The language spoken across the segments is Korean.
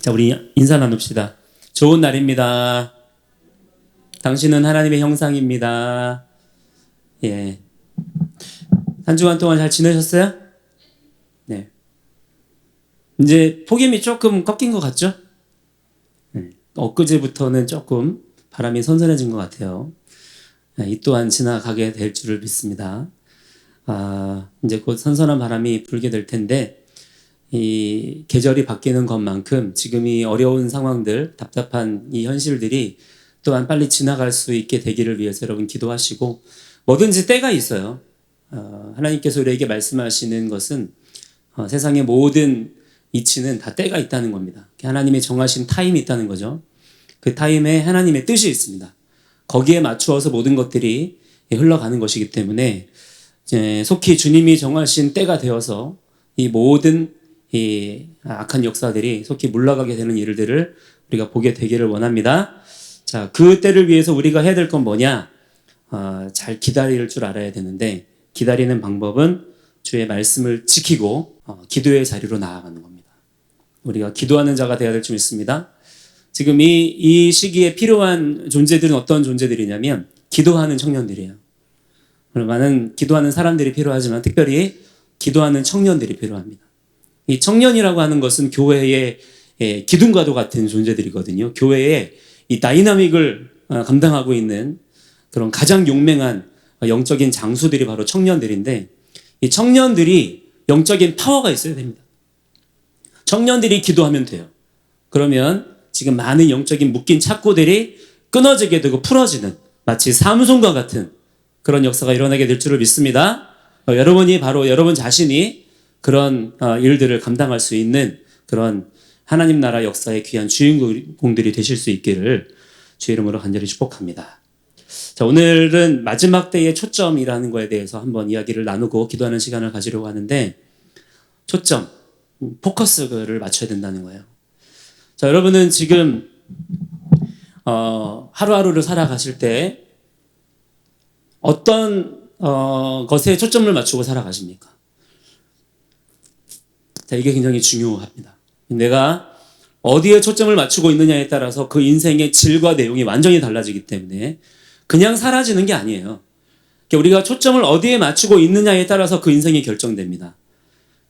자, 우리 인사 나눕시다. 좋은 날입니다. 당신은 하나님의 형상입니다. 예. 한 주간 동안 잘 지내셨어요? 네. 이제 폭염이 조금 꺾인 것 같죠? 네. 엊그제부터는 조금 바람이 선선해진 것 같아요. 네, 이 또한 지나가게 될 줄을 믿습니다. 이제 곧 선선한 바람이 불게 될 텐데, 이 계절이 바뀌는 것만큼 지금 이 어려운 상황들, 답답한 이 현실들이 또한 빨리 지나갈 수 있게 되기를 위해서 여러분 기도하시고, 뭐든지 때가 있어요. 하나님께서 우리에게 말씀하시는 것은 세상의 모든 이치는 다 때가 있다는 겁니다. 하나님의 정하신 타임이 있다는 거죠. 그 타임에 하나님의 뜻이 있습니다. 거기에 맞추어서 모든 것들이 흘러가는 것이기 때문에 속히 주님이 정하신 때가 되어서 이 모든 이 악한 역사들이 속히 물러가게 되는 일들을 우리가 보게 되기를 원합니다. 자, 그 때를 위해서 우리가 해야 될 건 뭐냐? 잘 기다릴 줄 알아야 되는데, 기다리는 방법은 주의 말씀을 지키고 기도의 자리로 나아가는 겁니다. 우리가 기도하는 자가 되어야 될 줄 믿습니다. 지금 이 시기에 필요한 존재들은 어떤 존재들이냐면 기도하는 청년들이에요. 많은 기도하는 사람들이 필요하지만 특별히 기도하는 청년들이 필요합니다. 이 청년이라고 하는 것은 교회의 기둥과도 같은 존재들이거든요. 교회의 이 다이나믹을 감당하고 있는 그런 가장 용맹한 영적인 장수들이 바로 청년들인데, 이 청년들이 영적인 파워가 있어야 됩니다. 청년들이 기도하면 돼요. 그러면 지금 많은 영적인 묶인 착고들이 끊어지게 되고 풀어지는, 마치 삼손과 같은 그런 역사가 일어나게 될 줄을 믿습니다. 여러분이 바로 여러분 자신이 그런 일들을 감당할 수 있는 그런 하나님 나라 역사의 귀한 주인공들이 되실 수 있기를 주의 이름으로 간절히 축복합니다. 자, 오늘은 마지막 때의 초점이라는 거에 대해서 한번 이야기를 나누고 기도하는 시간을 가지려고 하는데, 초점, 포커스를 맞춰야 된다는 거예요. 자, 여러분은 지금 하루하루를 살아가실 때 어떤 것에 초점을 맞추고 살아가십니까? 자, 이게 굉장히 중요합니다. 내가 어디에 초점을 맞추고 있느냐에 따라서 그 인생의 질과 내용이 완전히 달라지기 때문에 그냥 사라지는 게 아니에요. 우리가 초점을 어디에 맞추고 있느냐에 따라서 그 인생이 결정됩니다.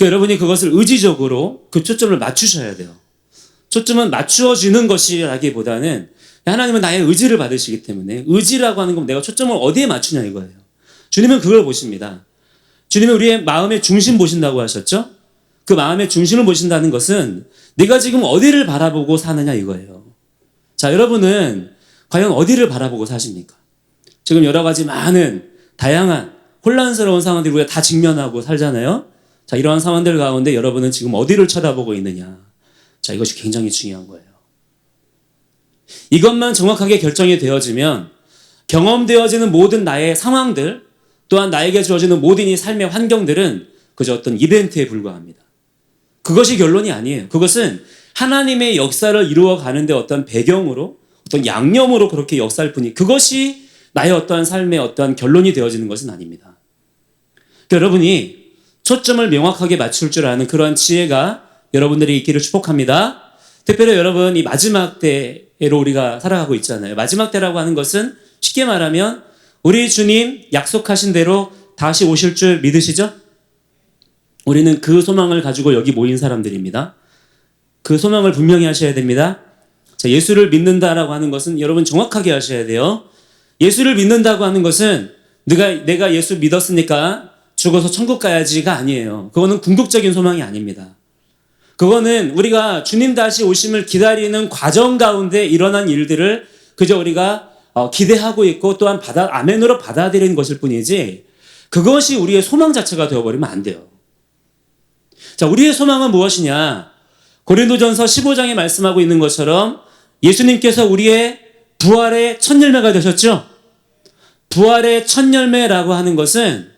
여러분이 그것을 의지적으로 그 초점을 맞추셔야 돼요. 초점은 맞추어지는 것이라기보다는 하나님은 나의 의지를 받으시기 때문에, 의지라고 하는 건 내가 초점을 어디에 맞추냐 이거예요. 주님은 그걸 보십니다. 주님은 우리의 마음의 중심 보신다고 하셨죠? 그 마음의 중심을 보신다는 것은 네가 지금 어디를 바라보고 사느냐 이거예요. 자, 여러분은 과연 어디를 바라보고 사십니까? 지금 여러 가지 많은 다양한 혼란스러운 상황들이 우리가 다 직면하고 살잖아요. 자, 이러한 상황들 가운데 여러분은 지금 어디를 쳐다보고 있느냐. 자, 이것이 굉장히 중요한 거예요. 이것만 정확하게 결정이 되어지면 경험되어지는 모든 나의 상황들, 또한 나에게 주어지는 모든 이 삶의 환경들은 그저 어떤 이벤트에 불과합니다. 그것이 결론이 아니에요. 그것은 하나님의 역사를 이루어 가는데 어떤 배경으로, 어떤 양념으로 그렇게 역사할 뿐이, 그것이 나의 어떠한 삶의 어떠한 결론이 되어지는 것은 아닙니다. 여러분이 초점을 명확하게 맞출 줄 아는 그러한 지혜가 여러분들이 있기를 축복합니다. 특별히 여러분, 이 마지막 때로 우리가 살아가고 있잖아요. 마지막 때라고 하는 것은 쉽게 말하면 우리 주님 약속하신 대로 다시 오실 줄 믿으시죠? 우리는 그 소망을 가지고 여기 모인 사람들입니다. 그 소망을 분명히 하셔야 됩니다. 자, 예수를 믿는다라고 하는 것은 여러분 정확하게 하셔야 돼요. 예수를 믿는다고 하는 것은 내가 예수 믿었으니까 죽어서 천국 가야지가 아니에요. 그거는 궁극적인 소망이 아닙니다. 그거는 우리가 주님 다시 오심을 기다리는 과정 가운데 일어난 일들을 그저 우리가 기대하고 있고 또한 아멘으로 받아들이는 것일 뿐이지, 그것이 우리의 소망 자체가 되어버리면 안 돼요. 자, 우리의 소망은 무엇이냐? 고린도전서 15장에 말씀하고 있는 것처럼 예수님께서 우리의 부활의 첫 열매가 되셨죠? 부활의 첫 열매라고 하는 것은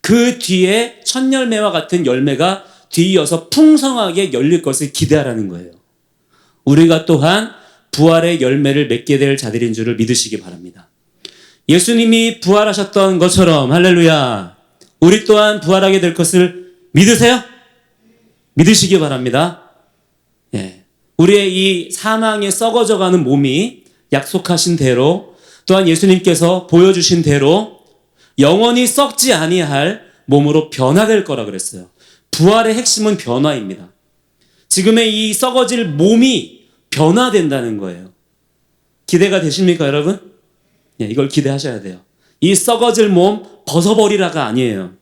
그 뒤에 첫 열매와 같은 열매가 뒤이어서 풍성하게 열릴 것을 기대하라는 거예요. 우리가 또한 부활의 열매를 맺게 될 자들인 줄을 믿으시기 바랍니다. 예수님이 부활하셨던 것처럼, 할렐루야, 우리 또한 부활하게 될 것을 믿으세요? 믿으시기 바랍니다. 예. 우리의 이 사망에 썩어져가는 몸이 약속하신 대로 또한 예수님께서 보여주신 대로 영원히 썩지 아니할 몸으로 변화될 거라 그랬어요. 부활의 핵심은 변화입니다. 지금의 이 썩어질 몸이 변화된다는 거예요. 기대가 되십니까, 여러분? 예, 이걸 기대하셔야 돼요. 이 썩어질 몸 벗어버리라가 아니에요.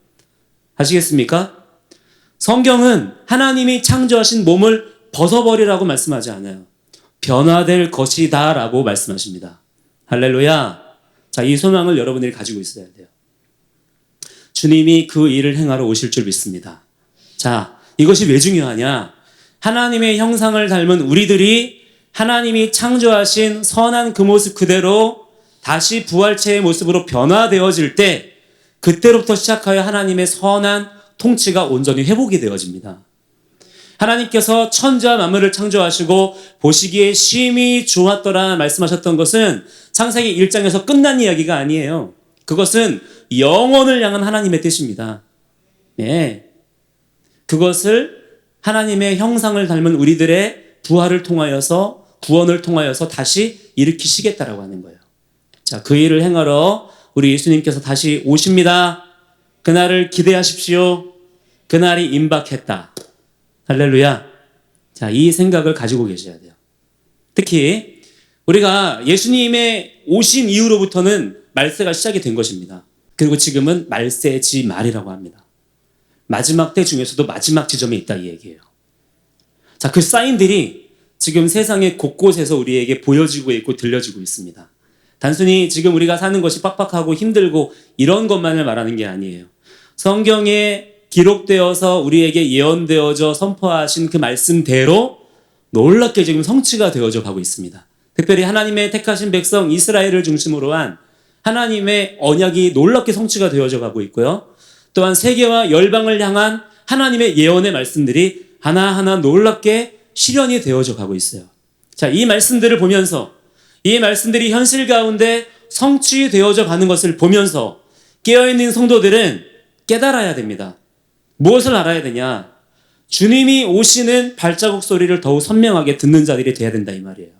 아시겠습니까? 성경은 하나님이 창조하신 몸을 벗어버리라고 말씀하지 않아요. 변화될 것이다 라고 말씀하십니다. 할렐루야. 자, 이 소망을 여러분들이 가지고 있어야 돼요. 주님이 그 일을 행하러 오실 줄 믿습니다. 자, 이것이 왜 중요하냐? 하나님의 형상을 닮은 우리들이 하나님이 창조하신 선한 그 모습 그대로 다시 부활체의 모습으로 변화되어질 때 그때로부터 시작하여 하나님의 선한 통치가 온전히 회복이 되어집니다. 하나님께서 천지와 만물을 창조하시고 보시기에 심히 좋았더라 말씀하셨던 것은 창세기 1장에서 끝난 이야기가 아니에요. 그것은 영원을 향한 하나님의 뜻입니다. 네. 그것을 하나님의 형상을 닮은 우리들의 부활을 통하여서 구원을 통하여서 다시 일으키시겠다라고 하는 거예요. 자, 그 일을 행하러 우리 예수님께서 다시 오십니다. 그날을 기대하십시오. 그날이 임박했다. 할렐루야. 자, 이 생각을 가지고 계셔야 돼요. 특히 우리가 예수님의 오신 이후로부터는 말세가 시작이 된 것입니다. 그리고 지금은 말세지 말이라고 합니다. 마지막 때 중에서도 마지막 지점에 있다 이 얘기예요. 자, 그 사인들이 지금 세상의 곳곳에서 우리에게 보여지고 있고 들려지고 있습니다. 단순히 지금 우리가 사는 것이 빡빡하고 힘들고 이런 것만을 말하는 게 아니에요. 성경에 기록되어서 우리에게 예언되어져 선포하신 그 말씀대로 놀랍게 지금 성취가 되어져 가고 있습니다. 특별히 하나님의 택하신 백성 이스라엘을 중심으로 한 하나님의 언약이 놀랍게 성취가 되어져 가고 있고요. 또한 세계와 열방을 향한 하나님의 예언의 말씀들이 하나하나 놀랍게 실현이 되어져 가고 있어요. 자, 이 말씀들을 보면서 이 말씀들이 현실 가운데 성취되어져 가는 것을 보면서 깨어있는 성도들은 깨달아야 됩니다. 무엇을 알아야 되냐? 주님이 오시는 발자국 소리를 더욱 선명하게 듣는 자들이 돼야 된다 이 말이에요.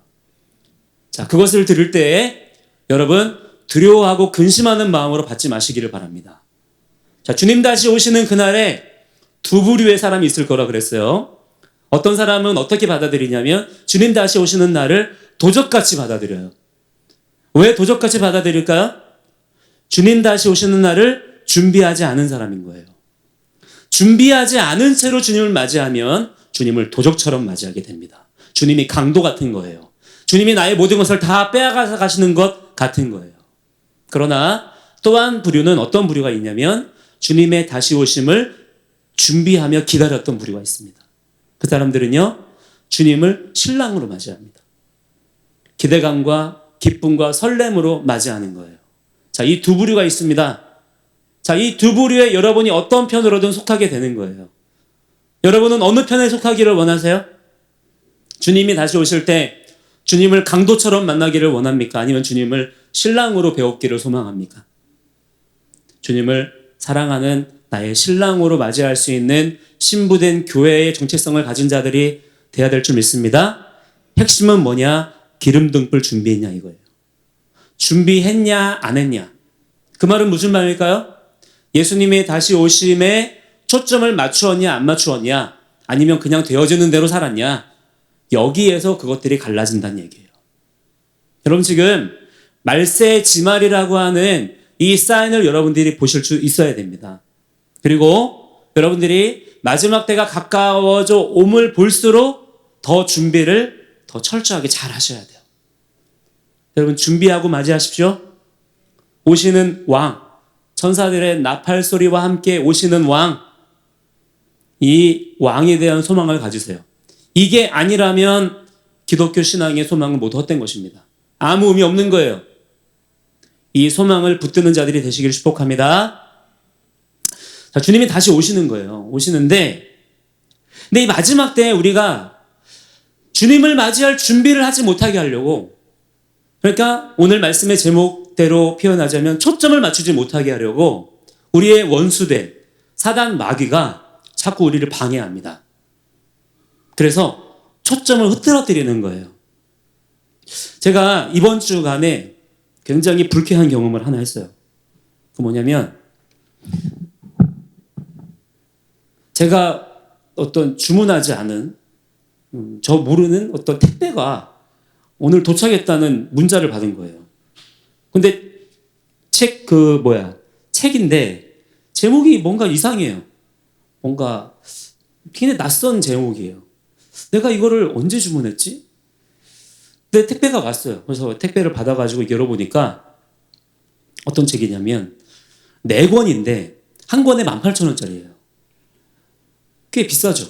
자, 그것을 들을 때 여러분 두려워하고 근심하는 마음으로 받지 마시기를 바랍니다. 자, 주님 다시 오시는 그날에 두 부류의 사람이 있을 거라 그랬어요. 어떤 사람은 어떻게 받아들이냐면 주님 다시 오시는 날을 도적같이 받아들여요. 왜 도적같이 받아들일까요? 주님 다시 오시는 날을 준비하지 않은 사람인 거예요. 준비하지 않은 채로 주님을 맞이하면 주님을 도적처럼 맞이하게 됩니다. 주님이 강도 같은 거예요. 주님이 나의 모든 것을 다 빼앗아 가시는 것 같은 거예요. 그러나 또한 부류는 어떤 부류가 있냐면 주님의 다시 오심을 준비하며 기다렸던 부류가 있습니다. 그 사람들은요, 주님을 신랑으로 맞이합니다. 기대감과 기쁨과 설렘으로 맞이하는 거예요. 자, 이 두 부류가 있습니다. 자, 이 두 부류에 여러분이 어떤 편으로든 속하게 되는 거예요. 여러분은 어느 편에 속하기를 원하세요? 주님이 다시 오실 때 주님을 강도처럼 만나기를 원합니까? 아니면 주님을 신랑으로 배웠기를 소망합니까? 주님을 사랑하는 나의 신랑으로 맞이할 수 있는 신부된 교회의 정체성을 가진 자들이 돼야 될 줄 믿습니다. 핵심은 뭐냐? 기름등불 준비했냐 이거예요. 준비했냐 안 했냐. 그 말은 무슨 말일까요? 예수님의 다시 오심에 초점을 맞추었냐 안 맞추었냐, 아니면 그냥 되어지는 대로 살았냐, 여기에서 그것들이 갈라진다는 얘기예요. 여러분 지금 말세 지말이라고 하는 이 사인을 여러분들이 보실 수 있어야 됩니다. 그리고 여러분들이 마지막 때가 가까워져 옴을 볼수록 더 준비를 더 철저하게 잘 하셔야 돼요. 여러분 준비하고 맞이하십시오. 오시는 왕, 천사들의 나팔 소리와 함께 오시는 왕, 이 왕에 대한 소망을 가지세요. 이게 아니라면 기독교 신앙의 소망은 모두 헛된 것입니다. 아무 의미 없는 거예요. 이 소망을 붙드는 자들이 되시기를 축복합니다. 자, 주님이 다시 오시는 거예요. 오시는데, 근데 이 마지막 때에 우리가 주님을 맞이할 준비를 하지 못하게 하려고, 그러니까 오늘 말씀의 제목대로 표현하자면 초점을 맞추지 못하게 하려고 우리의 원수된 사단 마귀가 자꾸 우리를 방해합니다. 그래서 초점을 흐트러뜨리는 거예요. 제가 이번 주간에 굉장히 불쾌한 경험을 하나 했어요. 그 뭐냐면 제가 어떤 주문하지 않은 저 모르는 어떤 택배가 오늘 도착했다는 문자를 받은 거예요. 근데 책인데 제목이 뭔가 이상해요. 뭔가 굉장히 낯선 제목이에요. 내가 이거를 언제 주문했지? 근데 택배가 왔어요. 그래서 택배를 받아가지고 열어보니까 어떤 책이냐면 4권인데 한 권에 18,000원짜리예요. 꽤 비싸죠.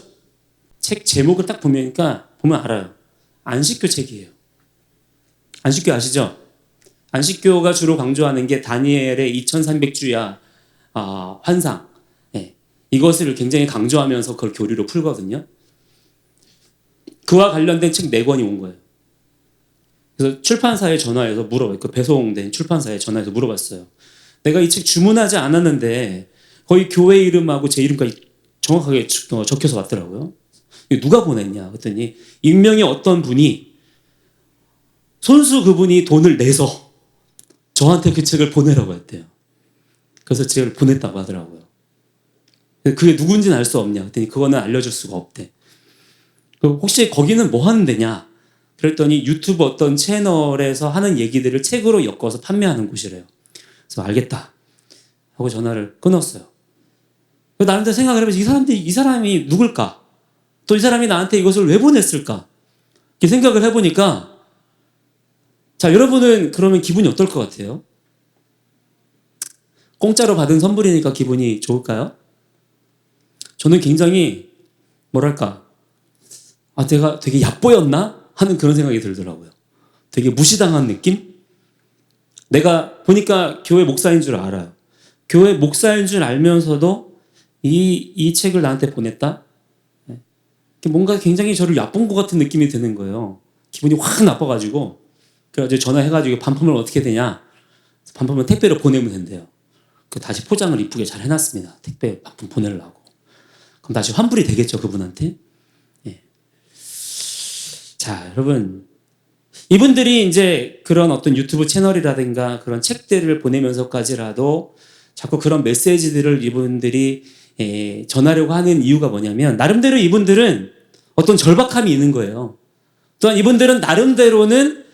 책 제목을 딱 보면 알아요. 안식교 책이에요. 안식교 아시죠? 안식교가 주로 강조하는 게 다니엘의 2300주야 환상. 네. 이것을 굉장히 강조하면서 그걸 교리로 풀거든요. 그와 관련된 책 4권이 온 거예요. 그래서 출판사에 전화해서 물어봐요. 그 배송된 출판사에 전화해서 물어봤어요. 내가 이 책 주문하지 않았는데 거의 교회 이름하고 제 이름까지 정확하게 적혀서 왔더라고요. 누가 보냈냐 그랬더니 익명의 어떤 분이 손수 그분이 돈을 내서 저한테 그 책을 보내라고 했대요. 그래서 책을 보냈다고 하더라고요. 그게 누군지는 알 수 없냐 그랬더니 그거는 알려줄 수가 없대. 혹시 거기는 뭐 하는 데냐 그랬더니 유튜브 어떤 채널에서 하는 얘기들을 책으로 엮어서 판매하는 곳이래요. 그래서 알겠다 하고 전화를 끊었어요. 나름대로 생각을 해보면 이 사람이 누굴까? 또 이 사람이 나한테 이것을 왜 보냈을까? 이렇게 생각을 해보니까 자, 여러분은 그러면 기분이 어떨 것 같아요? 공짜로 받은 선물이니까 기분이 좋을까요? 저는 굉장히 내가 되게 얕보였나? 하는 그런 생각이 들더라고요. 되게 무시당한 느낌? 내가 보니까 교회 목사인 줄 알아요. 교회 목사인 줄 알면서도 이 책을 나한테 보냈다? 뭔가 굉장히 저를 얕본 것 같은 느낌이 드는 거예요. 기분이 확 나빠가지고 그래가지고 전화해가지고 반품을 어떻게 되냐? 반품은 택배로 보내면 된대요. 다시 포장을 이쁘게 잘 해놨습니다. 택배 반품 보내려고. 그럼 다시 환불이 되겠죠, 그분한테? 예. 자, 여러분. 이분들이 이제 그런 어떤 유튜브 채널이라든가 그런 책들을 보내면서까지라도 자꾸 그런 메시지들을 이분들이 전하려고 하는 이유가 뭐냐면 나름대로 이분들은 어떤 절박함이 있는 거예요. 또한 이분들은 나름대로는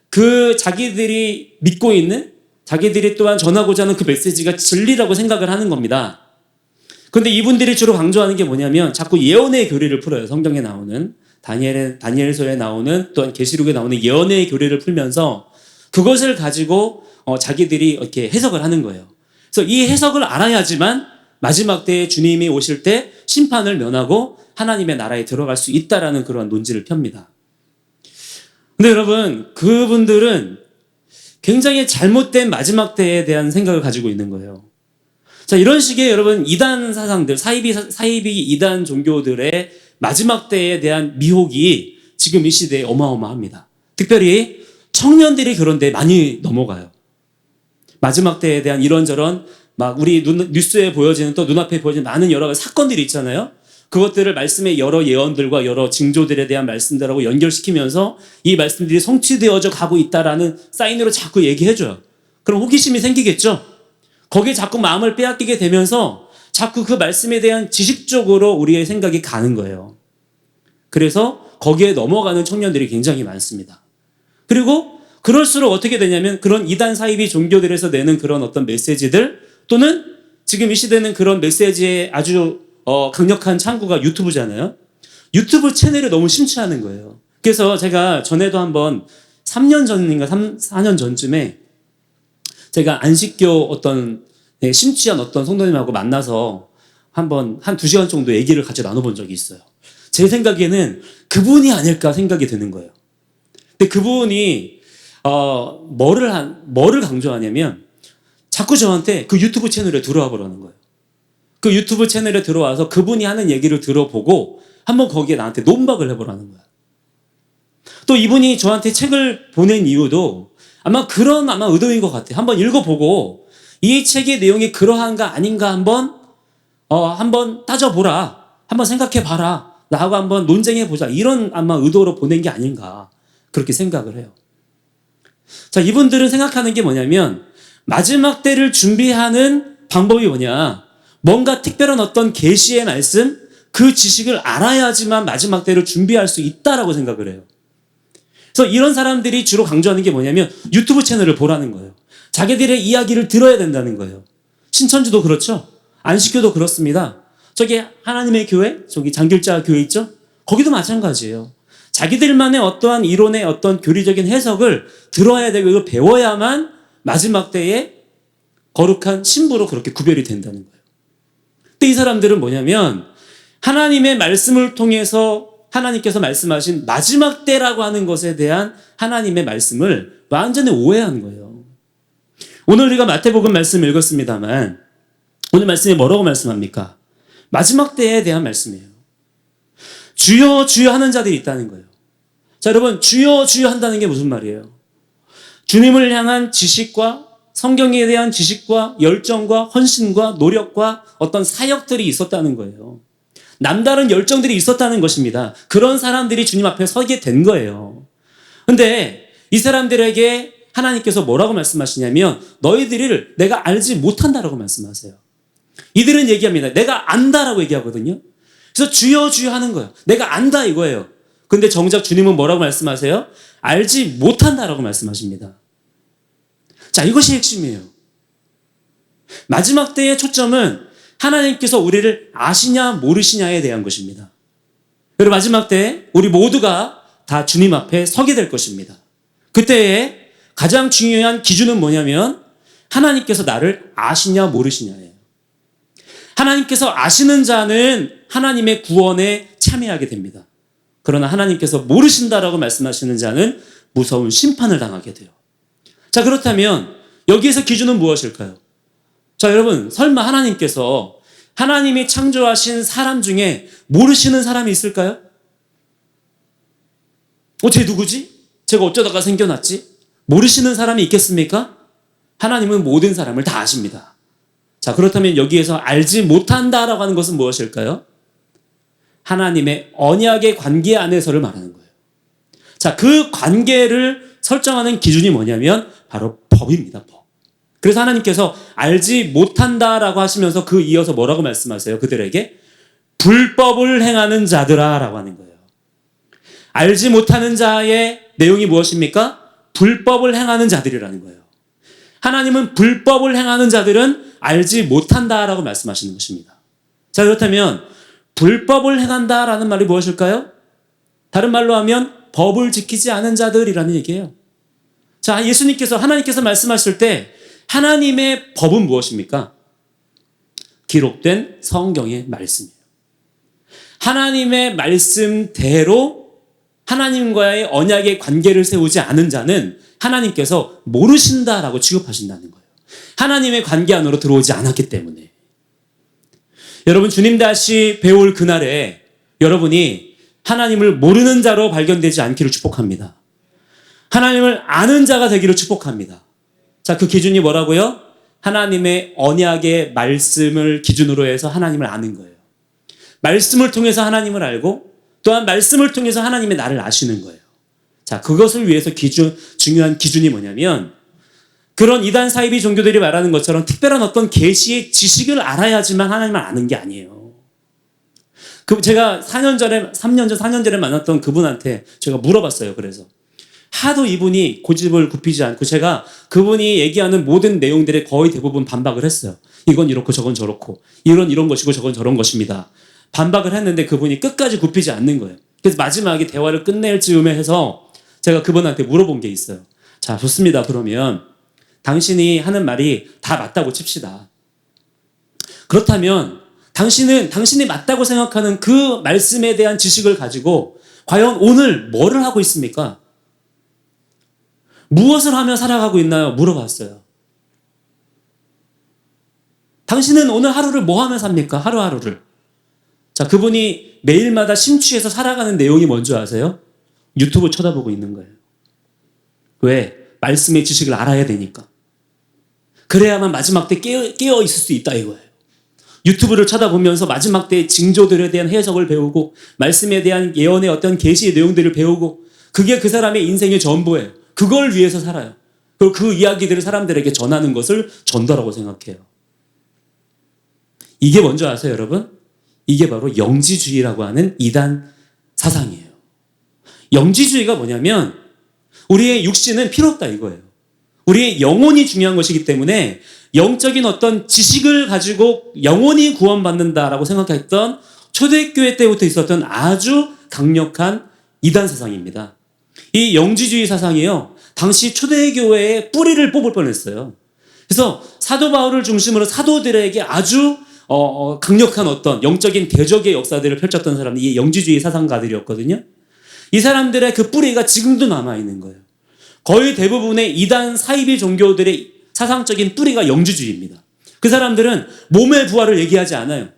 그 자기들이 믿고 있는 자기들이 또한 전하고자 하는 그 메시지가 진리라고 생각을 하는 겁니다. 그런데 이분들이 주로 강조하는 게 뭐냐면 자꾸 예언의 교리를 풀어요. 성경에 나오는 다니엘서에 나오는 또한 계시록에 나오는 예언의 교리를 풀면서 그것을 가지고 자기들이 이렇게 해석을 하는 거예요. 그래서 이 해석을 알아야지만 마지막 때에 주님이 오실 때 심판을 면하고 하나님의 나라에 들어갈 수 있다라는 그런 논지를 펴니다. 근데 여러분, 그분들은 굉장히 잘못된 마지막 때에 대한 생각을 가지고 있는 거예요. 자, 이런 식의 여러분, 이단 사상들, 사이비 이단 종교들의 마지막 때에 대한 미혹이 지금 이 시대에 어마어마합니다. 특별히 청년들이 그런 데 많이 넘어가요. 마지막 때에 대한 이런저런 막 우리 뉴스에 보여지는 또 눈앞에 보여지는 많은 여러 가지 사건들이 있잖아요. 그것들을 말씀의 여러 예언들과 여러 징조들에 대한 말씀들하고 연결시키면서 이 말씀들이 성취되어져 가고 있다라는 사인으로 자꾸 얘기해줘요. 그럼 호기심이 생기겠죠? 거기에 자꾸 마음을 빼앗기게 되면서 자꾸 그 말씀에 대한 지식적으로 우리의 생각이 가는 거예요. 그래서 거기에 넘어가는 청년들이 굉장히 많습니다. 그리고 그럴수록 어떻게 되냐면 그런 이단 사이비 종교들에서 내는 그런 어떤 메시지들 또는 지금 이 시대는 그런 메시지에 아주 강력한 창구가 유튜브잖아요. 유튜브 채널을 너무 심취하는 거예요. 그래서 제가 전에도 한번 3년 전인가 4년 전쯤에 제가 안식교 어떤 심취한 어떤 성도님하고 만나서 한번 한 2시간 정도 얘기를 같이 나눠본 적이 있어요. 제 생각에는 그분이 아닐까 생각이 드는 거예요. 근데 그분이 뭐를 강조하냐면 자꾸 저한테 그 유튜브 채널에 들어와 보라는 거예요. 그 유튜브 채널에 들어와서 그분이 하는 얘기를 들어보고 한번 거기에 나한테 논박을 해보라는 거야. 또 이분이 저한테 책을 보낸 이유도 아마 그런 의도인 것 같아요. 한번 읽어보고 이 책의 내용이 그러한가 아닌가 한번 따져보라. 한번 생각해봐라. 나하고 한번 논쟁해보자. 이런 아마 의도로 보낸 게 아닌가. 그렇게 생각을 해요. 자, 이분들은 생각하는 게 뭐냐면 마지막 때를 준비하는 방법이 뭐냐. 뭔가 특별한 어떤 계시의 말씀, 그 지식을 알아야지만 마지막 때를 준비할 수 있다라고 생각을 해요. 그래서 이런 사람들이 주로 강조하는 게 뭐냐면 유튜브 채널을 보라는 거예요. 자기들의 이야기를 들어야 된다는 거예요. 신천지도 그렇죠. 안식교도 그렇습니다. 저기 하나님의 교회, 저기 장길자 교회 있죠? 거기도 마찬가지예요. 자기들만의 어떠한 이론의 어떤 교리적인 해석을 들어야 되고 이걸 배워야만 마지막 때에 거룩한 신부로 그렇게 구별이 된다는 거예요. 근데 이 사람들은 뭐냐면 하나님의 말씀을 통해서 하나님께서 말씀하신 마지막 때라고 하는 것에 대한 하나님의 말씀을 완전히 오해한 거예요. 오늘 우리가 마태복음 말씀을 읽었습니다만 오늘 말씀이 뭐라고 말씀합니까? 마지막 때에 대한 말씀이에요. 주여 주여 하는 자들이 있다는 거예요. 자, 여러분, 주여 주여 한다는 게 무슨 말이에요? 주님을 향한 지식과 성경에 대한 지식과 열정과 헌신과 노력과 어떤 사역들이 있었다는 거예요. 남다른 열정들이 있었다는 것입니다. 그런 사람들이 주님 앞에 서게 된 거예요. 근데 이 사람들에게 하나님께서 뭐라고 말씀하시냐면 너희들을 내가 알지 못한다라고 말씀하세요. 이들은 얘기합니다. 내가 안다라고 얘기하거든요. 그래서 주여 주여 하는 거예요. 내가 안다 이거예요. 근데 정작 주님은 뭐라고 말씀하세요? 알지 못한다라고 말씀하십니다. 자, 이것이 핵심이에요. 마지막 때의 초점은 하나님께서 우리를 아시냐 모르시냐에 대한 것입니다. 그리고 마지막 때 우리 모두가 다 주님 앞에 서게 될 것입니다. 그때에 가장 중요한 기준은 뭐냐면 하나님께서 나를 아시냐 모르시냐예요. 하나님께서 아시는 자는 하나님의 구원에 참여하게 됩니다. 그러나 하나님께서 모르신다라고 말씀하시는 자는 무서운 심판을 당하게 돼요. 자, 그렇다면 여기에서 기준은 무엇일까요? 자, 여러분, 설마 하나님께서 하나님이 창조하신 사람 중에 모르시는 사람이 있을까요? 쟤 누구지? 쟤가 어쩌다가 생겨났지? 모르시는 사람이 있겠습니까? 하나님은 모든 사람을 다 아십니다. 자, 그렇다면 여기에서 알지 못한다라고 하는 것은 무엇일까요? 하나님의 언약의 관계 안에서를 말하는 거예요. 자, 그 관계를 설정하는 기준이 뭐냐면 바로 법입니다. 법. 그래서 하나님께서 알지 못한다라고 하시면서 그 이어서 뭐라고 말씀하세요? 그들에게 불법을 행하는 자들아 라고 하는 거예요. 알지 못하는 자의 내용이 무엇입니까? 불법을 행하는 자들이라는 거예요. 하나님은 불법을 행하는 자들은 알지 못한다라고 말씀하시는 것입니다. 자, 그렇다면 불법을 행한다라는 말이 무엇일까요? 다른 말로 하면 법을 지키지 않은 자들이라는 얘기예요. 자, 예수님께서 하나님께서 말씀하실 때 하나님의 법은 무엇입니까? 기록된 성경의 말씀이에요. 하나님의 말씀대로 하나님과의 언약의 관계를 세우지 않은 자는 하나님께서 모르신다라고 취급하신다는 거예요. 하나님의 관계 안으로 들어오지 않았기 때문에. 여러분, 주님 다시 배울 그날에 여러분이 하나님을 모르는 자로 발견되지 않기를 축복합니다. 하나님을 아는 자가 되기를 축복합니다. 자, 그 기준이 뭐라고요? 하나님의 언약의 말씀을 기준으로 해서 하나님을 아는 거예요. 말씀을 통해서 하나님을 알고 또한 말씀을 통해서 하나님의 나를 아시는 거예요. 자, 그것을 위해서 중요한 기준이 뭐냐면 그런 이단 사이비 종교들이 말하는 것처럼 특별한 어떤 계시의 지식을 알아야지만 하나님을 아는 게 아니에요. 제가 3년 전에 만났던 그분한테 제가 물어봤어요. 그래서 하도 이분이 고집을 굽히지 않고 제가 그분이 얘기하는 모든 내용들에 거의 대부분 반박을 했어요. 이건 이렇고 저건 저렇고 이런 것이고 저건 저런 것입니다. 반박을 했는데 그분이 끝까지 굽히지 않는 거예요. 그래서 마지막에 대화를 끝낼 즈음에 해서 제가 그분한테 물어본 게 있어요. 자, 좋습니다. 그러면 당신이 하는 말이 다 맞다고 칩시다. 그렇다면 당신이 맞다고 생각하는 그 말씀에 대한 지식을 가지고 과연 오늘 뭐를 하고 있습니까? 무엇을 하며 살아가고 있나요? 물어봤어요. 당신은 오늘 하루를 뭐 하며 삽니까? 하루하루를. 자, 그분이 매일마다 심취해서 살아가는 내용이 뭔지 아세요? 유튜브 쳐다보고 있는 거예요. 왜? 말씀의 지식을 알아야 되니까. 그래야만 마지막 때 깨어 있을 수 있다 이거예요. 유튜브를 쳐다보면서 마지막 때의 징조들에 대한 해석을 배우고 말씀에 대한 예언의 어떤 계시의 내용들을 배우고 그게 그 사람의 인생의 전부예요. 그걸 위해서 살아요. 그리고 그 이야기들을 사람들에게 전하는 것을 전도라고 생각해요. 이게 뭔지 아세요, 여러분? 이게 바로 영지주의라고 하는 이단 사상이에요. 영지주의가 뭐냐면 우리의 육신은 필요 없다 이거예요. 우리의 영혼이 중요한 것이기 때문에 영적인 어떤 지식을 가지고 영혼이 구원받는다라고 생각했던 초대교회 때부터 있었던 아주 강력한 이단 사상입니다. 이 영지주의 사상이요, 당시 초대교회의 뿌리를 뽑을 뻔했어요. 그래서 사도 바울을 중심으로 사도들에게 아주 강력한 어떤 영적인 대적의 역사들을 펼쳤던 사람이 이 영지주의 사상가들이었거든요. 이 사람들의 그 뿌리가 지금도 남아있는 거예요. 거의 대부분의 이단 사이비 종교들의 사상적인 뿌리가 영지주의입니다. 그 사람들은 몸의 부활을 얘기하지 않아요.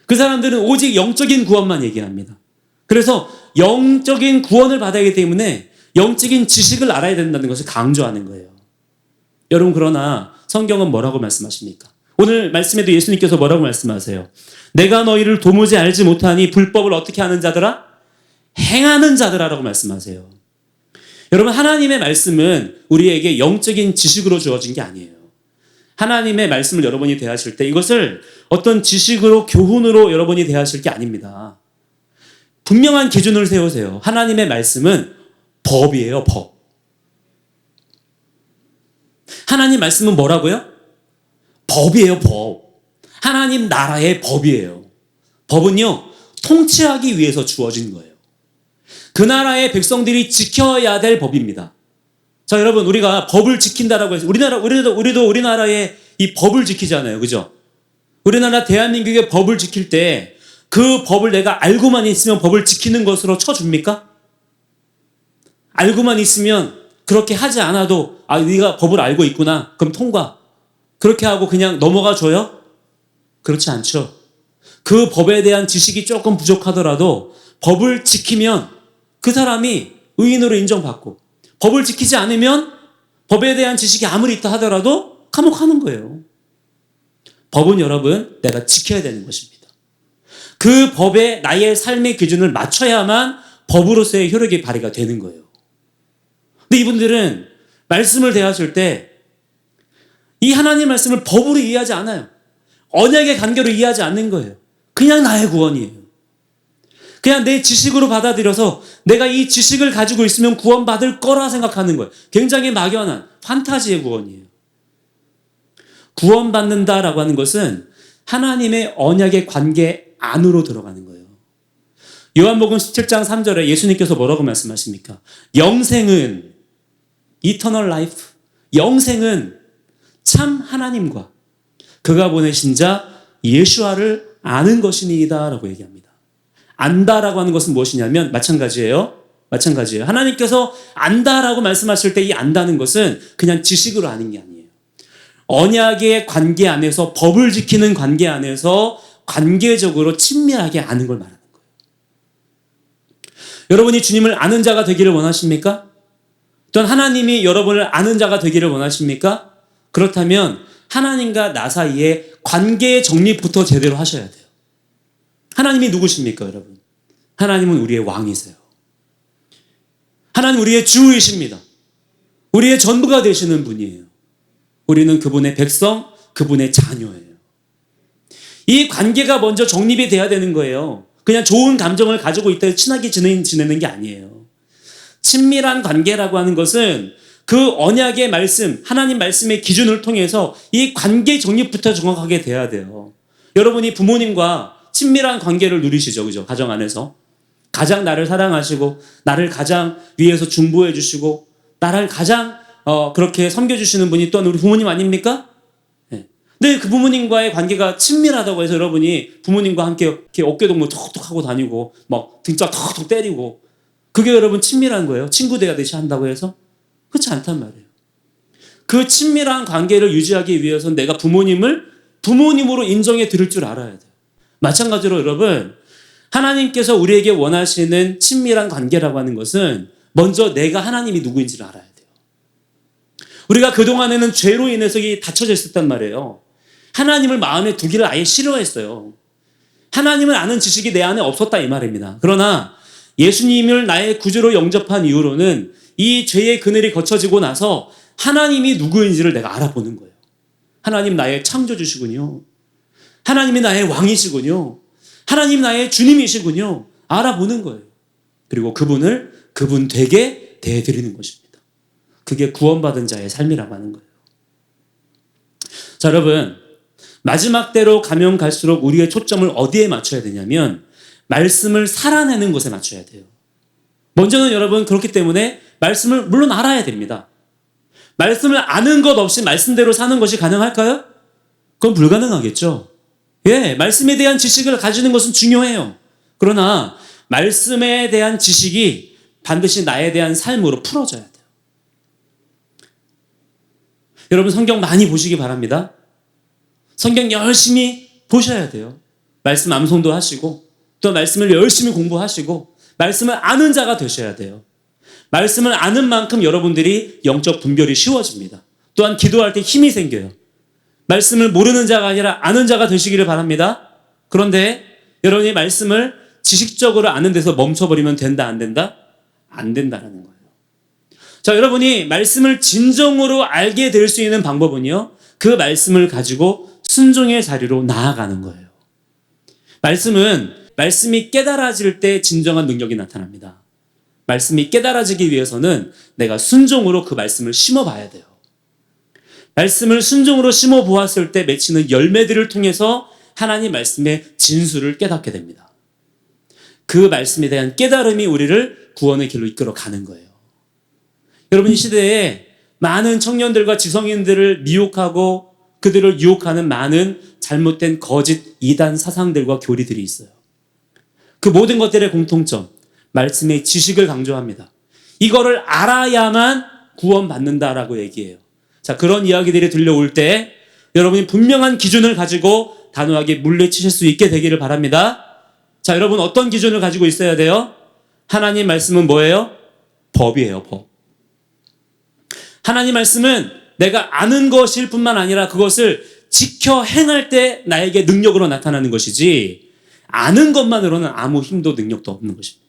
그 사람들은 오직 영적인 구원만 얘기합니다. 그래서 영적인 구원을 받아야 하기 때문에 영적인 지식을 알아야 된다는 것을 강조하는 거예요. 여러분, 그러나 성경은 뭐라고 말씀하십니까? 오늘 말씀에도 예수님께서 뭐라고 말씀하세요? 내가 너희를 도무지 알지 못하니 불법을 어떻게 하는 자들아? 행하는 자들아라고 말씀하세요. 여러분, 하나님의 말씀은 우리에게 영적인 지식으로 주어진 게 아니에요. 하나님의 말씀을 여러분이 대하실 때 이것을 어떤 지식으로, 교훈으로 여러분이 대하실 게 아닙니다. 분명한 기준을 세우세요. 하나님의 말씀은 법이에요, 법. 하나님 말씀은 뭐라고요? 법이에요, 법. 하나님 나라의 법이에요. 법은요, 통치하기 위해서 주어진 거예요. 그 나라의 백성들이 지켜야 될 법입니다. 자, 여러분, 우리가 법을 지킨다라고 해서 우리도 우리나라의 이 법을 지키잖아요. 그죠? 우리나라 대한민국의 법을 지킬 때 그 법을 내가 알고만 있으면 법을 지키는 것으로 쳐줍니까? 알고만 있으면 그렇게 하지 않아도 네가 법을 알고 있구나. 그럼 통과. 그렇게 하고 그냥 넘어가 줘요? 그렇지 않죠. 그 법에 대한 지식이 조금 부족하더라도 법을 지키면 그 사람이 의인으로 인정받고, 법을 지키지 않으면 법에 대한 지식이 아무리 있다 하더라도 감옥하는 거예요. 법은 여러분, 내가 지켜야 되는 것입니다. 그 법에 나의 삶의 기준을 맞춰야만 법으로서의 효력이 발휘가 되는 거예요. 근데 이분들은 말씀을 대하실 때 이 하나님 말씀을 법으로 이해하지 않아요. 언약의 관계로 이해하지 않는 거예요. 그냥 나의 구원이에요. 그냥 내 지식으로 받아들여서 내가 이 지식을 가지고 있으면 구원받을 거라 생각하는 거예요. 굉장히 막연한 판타지의 구원이에요. 구원받는다라고 하는 것은 하나님의 언약의 관계 안으로 들어가는 거예요. 요한복음 17장 3절에 예수님께서 뭐라고 말씀하십니까? 영생은, eternal life, 영생은 참 하나님과 그가 보내신 자 예수아를 아는 것이니이다 라고 얘기합니다. 안다라고 하는 것은 무엇이냐면 마찬가지예요. 하나님께서 안다라고 말씀하실 때 이 안다는 것은 그냥 지식으로 아는 게 아니에요. 언약의 관계 안에서, 법을 지키는 관계 안에서 관계적으로 친밀하게 아는 걸 말하는 거예요. 여러분이 주님을 아는 자가 되기를 원하십니까? 또는 하나님이 여러분을 아는 자가 되기를 원하십니까? 그렇다면 하나님과 나 사이에 관계의 정립부터 제대로 하셔야 돼요. 하나님이 누구십니까, 여러분? 하나님은 우리의 왕이세요. 하나님 우리의 주이십니다. 우리의 전부가 되시는 분이에요. 우리는 그분의 백성, 그분의 자녀예요. 이 관계가 먼저 정립이 돼야 되는 거예요. 그냥 좋은 감정을 가지고 있다 해서 친하게 지내는 게 아니에요. 친밀한 관계라고 하는 것은 그 언약의 말씀, 하나님 말씀의 기준을 통해서 이 관계 정립부터 정확하게 돼야 돼요. 여러분이 부모님과 친밀한 관계를 누리시죠, 그죠? 가정 안에서. 가장 나를 사랑하시고, 나를 가장 위해서 중보해 주시고, 나를 가장 그렇게 섬겨주시는 분이 또한 우리 부모님 아닙니까? 네. 근데 그 부모님과의 관계가 친밀하다고 해서 여러분이 부모님과 함께 이렇게 어깨동무 톡톡 하고 다니고, 막 등짝 톡톡 때리고, 그게 여러분 친밀한 거예요? 친구 대하듯이 한다고 해서? 그렇지 않단 말이에요. 그 친밀한 관계를 유지하기 위해서는 내가 부모님을 부모님으로 인정해 드릴 줄 알아야 돼요. 마찬가지로 여러분, 하나님께서 우리에게 원하시는 친밀한 관계라고 하는 것은 먼저 내가 하나님이 누구인지를 알아야 돼요. 우리가 그동안에는 죄로 인해서 닫혀져 있었단 말이에요. 하나님을 마음에 두기를 아예 싫어했어요. 하나님을 아는 지식이 내 안에 없었다 이 말입니다. 그러나 예수님을 나의 구주로 영접한 이후로는 이 죄의 그늘이 거쳐지고 나서 하나님이 누구인지를 내가 알아보는 거예요. 하나님 나의 창조주시군요. 하나님이 나의 왕이시군요. 하나님 나의 주님이시군요. 알아보는 거예요. 그리고 그분 되게 대해드리는 것입니다. 그게 구원받은 자의 삶이라고 하는 거예요. 자, 여러분, 마지막 때로 가면 갈수록 우리의 초점을 어디에 맞춰야 되냐면 말씀을 살아내는 것에 맞춰야 돼요. 먼저는 여러분 그렇기 때문에 말씀을 물론 알아야 됩니다. 말씀을 아는 것 없이 말씀대로 사는 것이 가능할까요? 그건 불가능하겠죠. 예, 말씀에 대한 지식을 가지는 것은 중요해요. 그러나 말씀에 대한 지식이 반드시 나에 대한 삶으로 풀어져야 돼요. 여러분 성경 많이 보시기 바랍니다. 성경 열심히 보셔야 돼요. 말씀 암송도 하시고 또 말씀을 열심히 공부하시고 말씀을 아는 자가 되셔야 돼요. 말씀을 아는 만큼 여러분들이 영적 분별이 쉬워집니다. 또한 기도할 때 힘이 생겨요. 말씀을 모르는 자가 아니라 아는 자가 되시기를 바랍니다. 그런데 여러분이 말씀을 지식적으로 아는 데서 멈춰버리면 된다 안 된다? 안 된다라는 거예요. 자, 여러분이 말씀을 진정으로 알게 될 수 있는 방법은요, 그 말씀을 가지고 순종의 자리로 나아가는 거예요. 말씀이 깨달아질 때 진정한 능력이 나타납니다. 말씀이 깨달아지기 위해서는 내가 순종으로 그 말씀을 심어봐야 돼요. 말씀을 순종으로 심어보았을 때 맺히는 열매들을 통해서 하나님 말씀의 진수를 깨닫게 됩니다. 그 말씀에 대한 깨달음이 우리를 구원의 길로 이끌어 가는 거예요. 여러분, 이 시대에 많은 청년들과 지성인들을 미혹하고 그들을 유혹하는 많은 잘못된 거짓 이단 사상들과 교리들이 있어요. 그 모든 것들의 공통점, 말씀의 지식을 강조합니다. 이거를 알아야만 구원받는다라고 얘기해요. 자, 그런 이야기들이 들려올 때 여러분이 분명한 기준을 가지고 단호하게 물리치실 수 있게 되기를 바랍니다. 자, 여러분 어떤 기준을 가지고 있어야 돼요? 하나님 말씀은 뭐예요? 법이에요, 법. 하나님 말씀은 내가 아는 것일 뿐만 아니라 그것을 지켜 행할 때 나에게 능력으로 나타나는 것이지 아는 것만으로는 아무 힘도 능력도 없는 것입니다.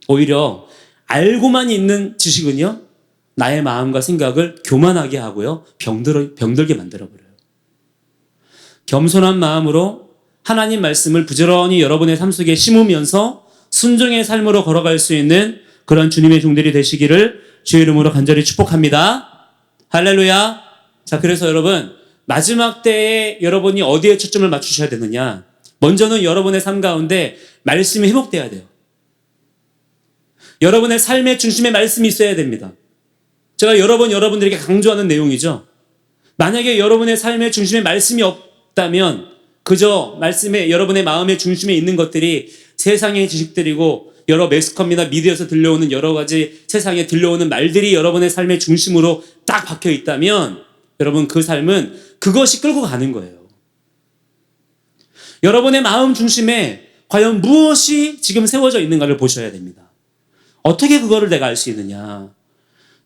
오히려 알고만 있는 지식은요, 나의 마음과 생각을 교만하게 하고요, 병들게 만들어버려요. 겸손한 마음으로 하나님 말씀을 부지런히 여러분의 삶 속에 심으면서 순종의 삶으로 걸어갈 수 있는 그런 주님의 종들이 되시기를 주의 이름으로 간절히 축복합니다. 할렐루야. 자, 그래서 여러분 마지막 때에 여러분이 어디에 초점을 맞추셔야 되느냐? 먼저는 여러분의 삶 가운데 말씀이 회복돼야 돼요. 여러분의 삶의 중심에 말씀이 있어야 됩니다. 제가 여러분들에게 강조하는 내용이죠. 만약에 여러분의 삶의 중심에 말씀이 없다면 그저 말씀에 여러분의 마음의 중심에 있는 것들이 세상의 지식들이고 여러 매스컴이나 미디어에서 들려오는 여러 가지 세상에 들려오는 말들이 여러분의 삶의 중심으로 딱 박혀 있다면 여러분 그 삶은 그것이 끌고 가는 거예요. 여러분의 마음 중심에 과연 무엇이 지금 세워져 있는가를 보셔야 됩니다. 어떻게 그거를 내가 알 수 있느냐?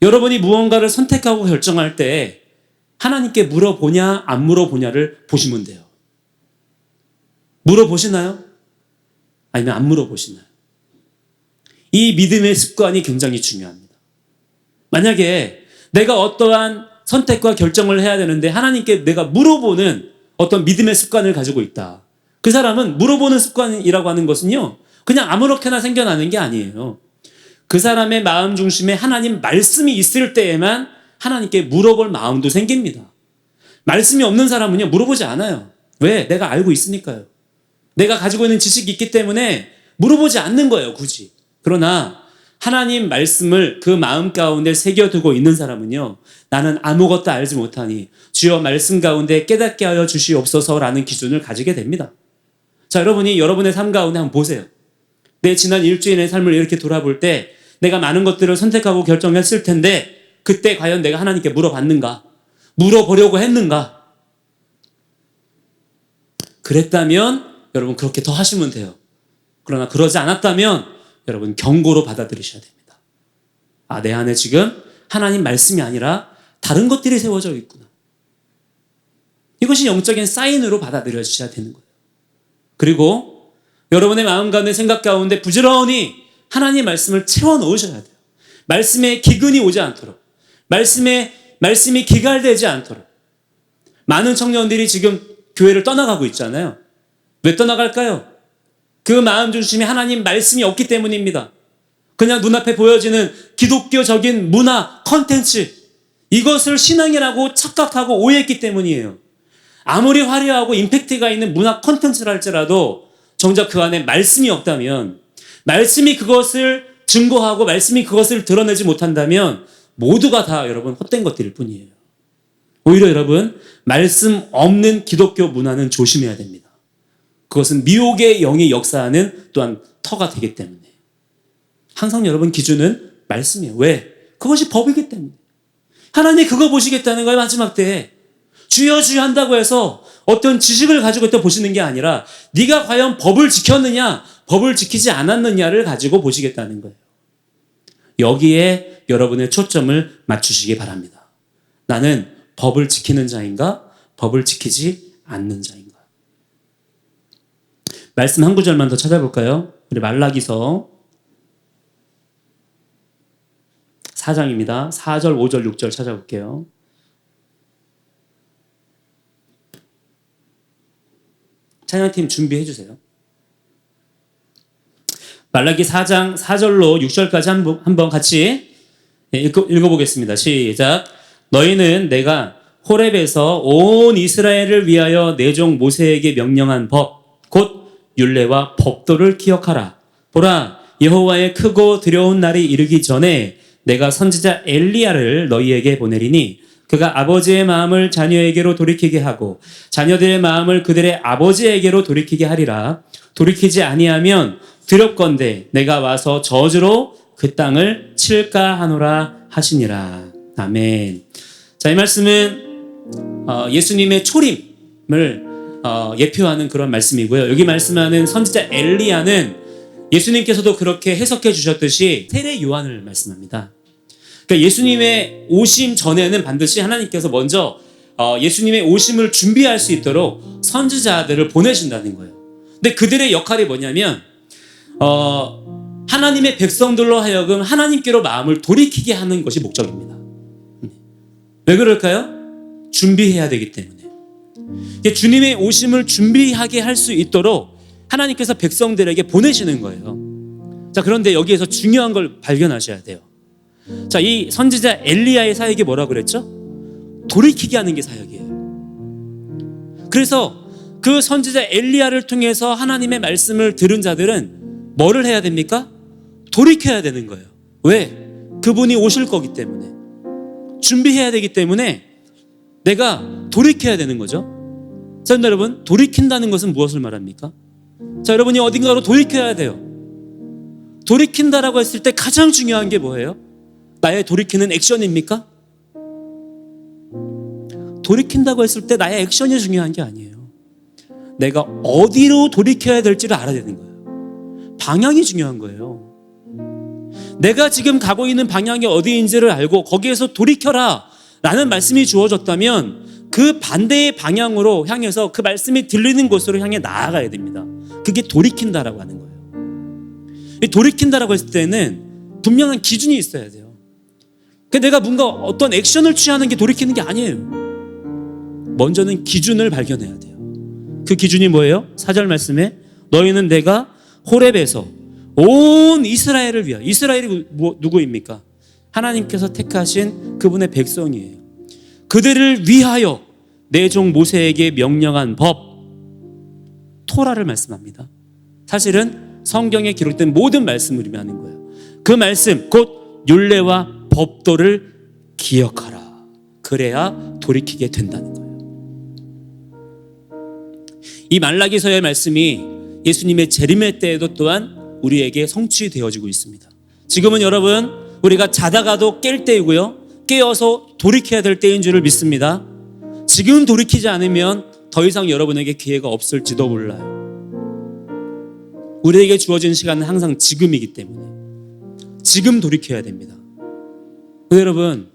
여러분이 무언가를 선택하고 결정할 때 하나님께 물어보냐 안 물어보냐를 보시면 돼요. 물어보시나요? 아니면 안 물어보시나요? 이 믿음의 습관이 굉장히 중요합니다. 만약에 내가 어떠한 선택과 결정을 해야 되는데 하나님께 내가 물어보는 어떤 믿음의 습관을 가지고 있다. 그 사람은 물어보는 습관이라고 하는 것은요, 그냥 아무렇게나 생겨나는 게 아니에요. 그 사람의 마음 중심에 하나님 말씀이 있을 때에만 하나님께 물어볼 마음도 생깁니다. 말씀이 없는 사람은요, 물어보지 않아요. 왜? 내가 알고 있으니까요. 내가 가지고 있는 지식이 있기 때문에 물어보지 않는 거예요, 굳이. 그러나 하나님 말씀을 그 마음 가운데 새겨두고 있는 사람은요, 나는 아무것도 알지 못하니 주여 말씀 가운데 깨닫게 하여 주시옵소서라는 기준을 가지게 됩니다. 자, 여러분이 여러분의 삶 가운데 한번 보세요. 내 지난 일주일의 삶을 이렇게 돌아볼 때 내가 많은 것들을 선택하고 결정했을 텐데 그때 과연 내가 하나님께 물어봤는가? 물어보려고 했는가? 그랬다면 여러분 그렇게 더 하시면 돼요. 그러나 그러지 않았다면 여러분 경고로 받아들이셔야 됩니다. 아, 내 안에 지금 하나님 말씀이 아니라 다른 것들이 세워져 있구나. 이것이 영적인 사인으로 받아들여지셔야 되는 거예요. 그리고 여러분의 마음 가운데 생각 가운데 부지런히 하나님의 말씀을 채워 넣으셔야 돼요. 말씀에 기근이 오지 않도록, 말씀이 기갈되지 않도록. 많은 청년들이 지금 교회를 떠나가고 있잖아요. 왜 떠나갈까요? 그 마음 중심에 하나님 말씀이 없기 때문입니다. 그냥 눈앞에 보여지는 기독교적인 문화, 컨텐츠, 이것을 신앙이라고 착각하고 오해했기 때문이에요. 아무리 화려하고 임팩트가 있는 문화 컨텐츠라 할지라도 정작 그 안에 말씀이 없다면, 말씀이 그것을 증거하고 말씀이 그것을 드러내지 못한다면 모두가 다 여러분 헛된 것들일 뿐이에요. 오히려 여러분, 말씀 없는 기독교 문화는 조심해야 됩니다. 그것은 미혹의 영이 역사하는 또한 터가 되기 때문에. 항상 여러분 기준은 말씀이에요. 왜? 그것이 법이기 때문에. 하나님이 그거 보시겠다는 거예요. 마지막 때에. 주여 주여 한다고 해서 어떤 지식을 가지고 또 보시는 게 아니라 네가 과연 법을 지켰느냐, 법을 지키지 않았느냐를 가지고 보시겠다는 거예요. 여기에 여러분의 초점을 맞추시기 바랍니다. 나는 법을 지키는 자인가? 법을 지키지 않는 자인가? 말씀 한 구절만 더 찾아볼까요? 우리 말라기서 4장입니다. 4절, 5절, 6절 찾아볼게요. 찬양팀 준비해 주세요. 말라기 4장 4절로 6절까지 한번 같이 읽어보겠습니다. 시작. 너희는 내가 호렙에서 온 이스라엘을 위하여 내 종 모세에게 명령한 법, 곧 율례와 법도를 기억하라. 보라, 여호와의 크고 두려운 날이 이르기 전에 내가 선지자 엘리야를 너희에게 보내리니 그가 아버지의 마음을 자녀에게로 돌이키게 하고 자녀들의 마음을 그들의 아버지에게로 돌이키게 하리라. 돌이키지 아니하면 두렵건대 내가 와서 저주로 그 땅을 칠까 하노라 하시니라. 아멘. 자, 이 말씀은 예수님의 초림을 예표하는 그런 말씀이고요. 여기 말씀하는 선지자 엘리야는 예수님께서도 그렇게 해석해 주셨듯이 세례 요한을 말씀합니다. 그러니까 예수님의 오심 전에는 반드시 하나님께서 먼저 예수님의 오심을 준비할 수 있도록 선지자들을 보내신다는 거예요. 근데 그들의 역할이 뭐냐면 하나님의 백성들로 하여금 하나님께로 마음을 돌이키게 하는 것이 목적입니다. 왜 그럴까요? 준비해야 되기 때문에. 주님의 오심을 준비하게 할 수 있도록 하나님께서 백성들에게 보내시는 거예요. 자, 그런데 여기에서 중요한 걸 발견하셔야 돼요. 자, 이 선지자 엘리야의 사역이 뭐라고 그랬죠? 돌이키게 하는 게 사역이에요. 그래서 그 선지자 엘리야를 통해서 하나님의 말씀을 들은 자들은 뭐를 해야 됩니까? 돌이켜야 되는 거예요. 왜? 그분이 오실 거기 때문에. 준비해야 되기 때문에 내가 돌이켜야 되는 거죠. 자, 여러분, 돌이킨다는 것은 무엇을 말합니까? 자, 여러분이 어딘가로 돌이켜야 돼요. 돌이킨다라고 했을 때 가장 중요한 게 뭐예요? 나의 돌이키는 액션입니까? 돌이킨다고 했을 때 나의 액션이 중요한 게 아니에요. 내가 어디로 돌이켜야 될지를 알아야 되는 거예요. 방향이 중요한 거예요. 내가 지금 가고 있는 방향이 어디인지를 알고 거기에서 돌이켜라 라는 말씀이 주어졌다면 그 반대의 방향으로 향해서 그 말씀이 들리는 곳으로 향해 나아가야 됩니다. 그게 돌이킨다라고 하는 거예요. 이 돌이킨다라고 했을 때는 분명한 기준이 있어야 돼요. 내가 뭔가 어떤 액션을 취하는 게 돌이키는 게 아니에요. 먼저는 기준을 발견해야 돼요. 그 기준이 뭐예요? 4절 말씀에 너희는 내가 호렙에서 온 이스라엘을 위하여, 이스라엘이 누구입니까? 하나님께서 택하신 그분의 백성이에요. 그들을 위하여 내 종 모세에게 명령한 법, 토라를 말씀합니다. 사실은 성경에 기록된 모든 말씀을 의미하는 거예요. 그 말씀, 곧 율례와 법도를 기억하라. 그래야 돌이키게 된다는 거예요. 이 말라기서의 말씀이 예수님의 재림의 때에도 또한 우리에게 성취되어지고 있습니다. 지금은 여러분, 우리가 자다가도 깰 때이고요, 깨어서 돌이켜야 될 때인 줄을 믿습니다. 지금 돌이키지 않으면 더 이상 여러분에게 기회가 없을지도 몰라요. 우리에게 주어진 시간은 항상 지금이기 때문에 지금 돌이켜야 됩니다. 여러분,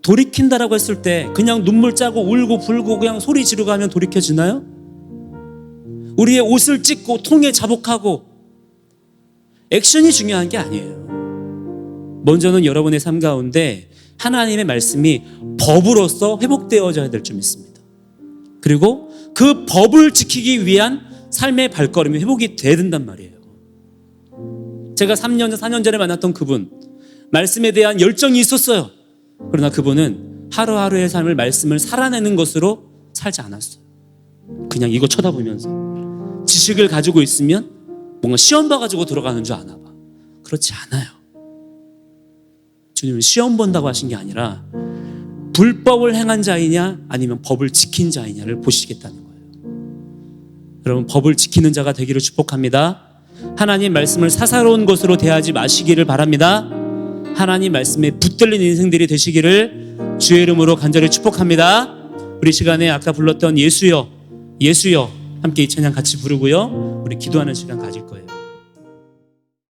돌이킨다라고 했을 때 그냥 눈물 짜고 울고 불고 그냥 소리 지르고 하면 돌이켜지나요? 우리의 옷을 찢고 통에 자복하고 액션이 중요한 게 아니에요. 먼저는 여러분의 삶 가운데 하나님의 말씀이 법으로서 회복되어져야 될 줄 믿습니다. 그리고 그 법을 지키기 위한 삶의 발걸음이 회복이 돼야 된단 말이에요. 제가 3년, 4년 전에 만났던 그분, 말씀에 대한 열정이 있었어요. 그러나 그분은 하루하루의 삶을 말씀을 살아내는 것으로 살지 않았어요. 그냥 이거 쳐다보면서 지식을 가지고 있으면 뭔가 시험 봐가지고 들어가는 줄 아나 봐. 그렇지 않아요. 주님은 시험 본다고 하신 게 아니라 불법을 행한 자이냐 아니면 법을 지킨 자이냐를 보시겠다는 거예요. 여러분, 법을 지키는 자가 되기를 축복합니다. 하나님 말씀을 사사로운 것으로 대하지 마시기를 바랍니다. 하나님 말씀에 붙들린 인생들이 되시기를 주의 이름으로 간절히 축복합니다. 우리 시간에 아까 불렀던 예수여, 예수여 함께 이 찬양 같이 부르고요. 우리 기도하는 시간 가질 거예요.